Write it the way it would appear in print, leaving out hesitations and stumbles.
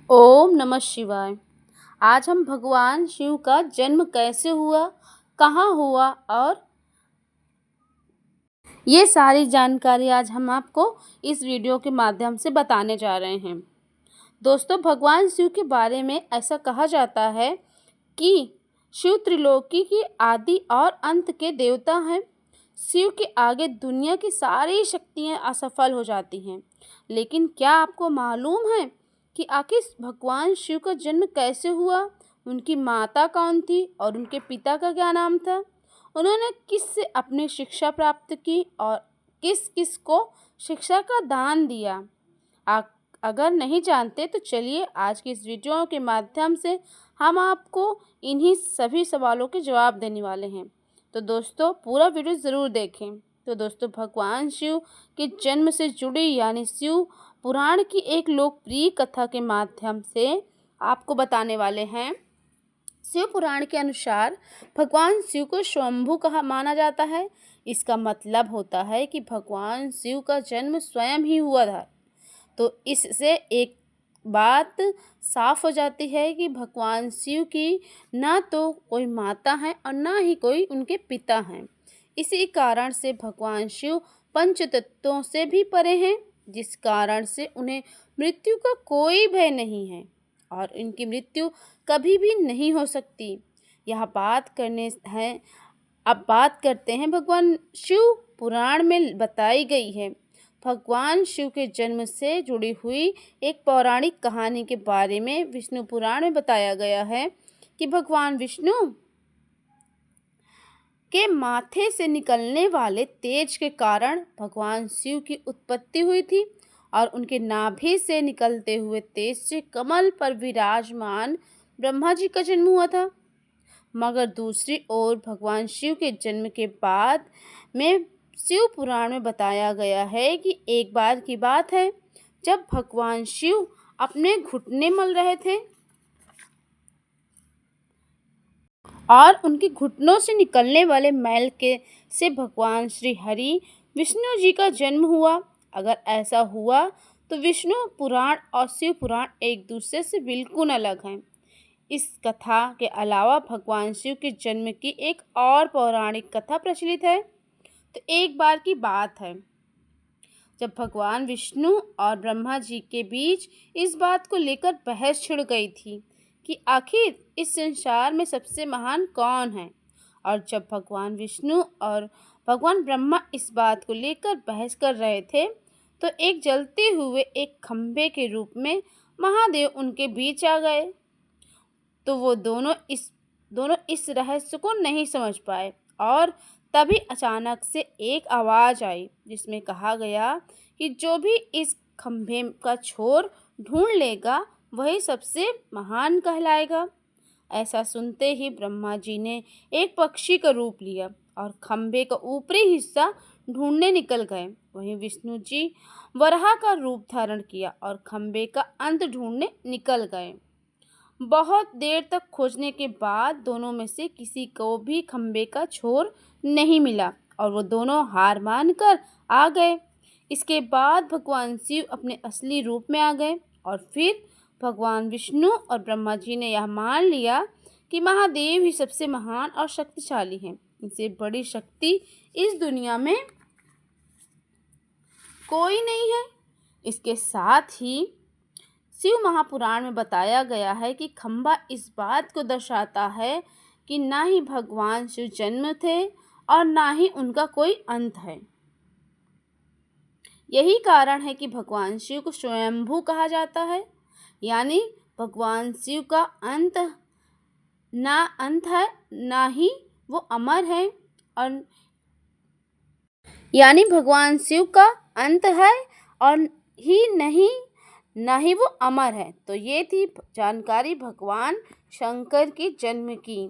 ओम नमः शिवाय। आज हम भगवान शिव का जन्म कैसे हुआ, कहाँ हुआ और ये सारी जानकारी आज हम आपको इस वीडियो के माध्यम से बताने जा रहे हैं। दोस्तों, भगवान शिव के बारे में ऐसा कहा जाता है कि शिव त्रिलोकी की आदि और अंत के देवता हैं। शिव के आगे दुनिया की सारी शक्तियाँ असफल हो जाती हैं। लेकिन क्या आपको मालूम है कि आखिर भगवान शिव का जन्म कैसे हुआ, उनकी माता कौन थी और उनके पिता का क्या नाम था, उन्होंने किससे अपनी शिक्षा प्राप्त की और किस किस को शिक्षा का दान दिया। अगर नहीं जानते तो चलिए आज की इस वीडियो के माध्यम से हम आपको इन्हीं सभी सवालों के जवाब देने वाले हैं। तो दोस्तों, पूरा वीडियो ज़रूर देखें। तो दोस्तों, भगवान शिव के जन्म से जुड़ी यानी शिव पुराण की एक लोकप्रिय कथा के माध्यम से आपको बताने वाले हैं। शिव पुराण के अनुसार भगवान शिव को स्वयंभू कहा माना जाता है। इसका मतलब होता है कि भगवान शिव का जन्म स्वयं ही हुआ था। तो इससे एक बात साफ हो जाती है कि भगवान शिव की ना तो कोई माता है और ना ही कोई उनके पिता हैं। इसी कारण से भगवान शिव पंचतत्वों से भी परे हैं, जिस कारण से उन्हें मृत्यु का कोई भय नहीं है और इनकी मृत्यु कभी भी नहीं हो सकती। यह बात करने हैं। अब बात करते हैं भगवान शिव पुराण में बताई गई है भगवान शिव के जन्म से जुड़ी हुई एक पौराणिक कहानी के बारे में। विष्णु पुराण में बताया गया है कि भगवान विष्णु के माथे से निकलने वाले तेज के कारण भगवान शिव की उत्पत्ति हुई थी और उनके नाभि से निकलते हुए तेज से कमल पर विराजमान ब्रह्मा जी का जन्म हुआ था। मगर दूसरी ओर भगवान शिव के जन्म के बाद में शिव पुराण में बताया गया है कि एक बार की बात है जब भगवान शिव अपने घुटने मल रहे थे और उनके घुटनों से निकलने वाले मैल के से भगवान श्री हरि विष्णु जी का जन्म हुआ। अगर ऐसा हुआ तो विष्णु पुराण और शिव पुराण एक दूसरे से बिल्कुल अलग हैं। इस कथा के अलावा भगवान शिव के जन्म की एक और पौराणिक कथा प्रचलित है। तो एक बार की बात है जब भगवान विष्णु और ब्रह्मा जी के बीच इस बात को लेकर बहस छिड़ गई थी कि आखिर इस संसार में सबसे महान कौन है। और जब भगवान विष्णु और भगवान ब्रह्मा इस बात को लेकर बहस कर रहे थे तो एक जलते हुए एक खंभे के रूप में महादेव उनके बीच आ गए। तो वो दोनों इस रहस्य को नहीं समझ पाए और तभी अचानक से एक आवाज़ आई जिसमें कहा गया कि जो भी इस खंभे का छोर ढूंढ लेगा वही सबसे महान कहलाएगा। ऐसा सुनते ही ब्रह्मा जी ने एक पक्षी का रूप लिया और खंभे का ऊपरी हिस्सा ढूंढने निकल गए। वहीं विष्णु जी वराह का रूप धारण किया और खंभे का अंत ढूंढने निकल गए। बहुत देर तक खोजने के बाद दोनों में से किसी को भी खंभे का छोर नहीं मिला और वो दोनों हार मानकर आ गए। इसके बाद भगवान शिव अपने असली रूप में आ गए और फिर भगवान विष्णु और ब्रह्मा जी ने यह मान लिया कि महादेव ही सबसे महान और शक्तिशाली हैं। इनसे बड़ी शक्ति इस दुनिया में कोई नहीं है। इसके साथ ही शिव महापुराण में बताया गया है कि खंभा इस बात को दर्शाता है कि ना ही भगवान शिव जन्म थे और ना ही उनका कोई अंत है। यही कारण है कि भगवान शिव को स्वयंभू कहा जाता है, यानी भगवान शिव का अंत है ना ही वो अमर है और यानी भगवान शिव का अंत है और ही नहीं ना ही वो अमर है। तो ये थी जानकारी भगवान शंकर के जन्म की।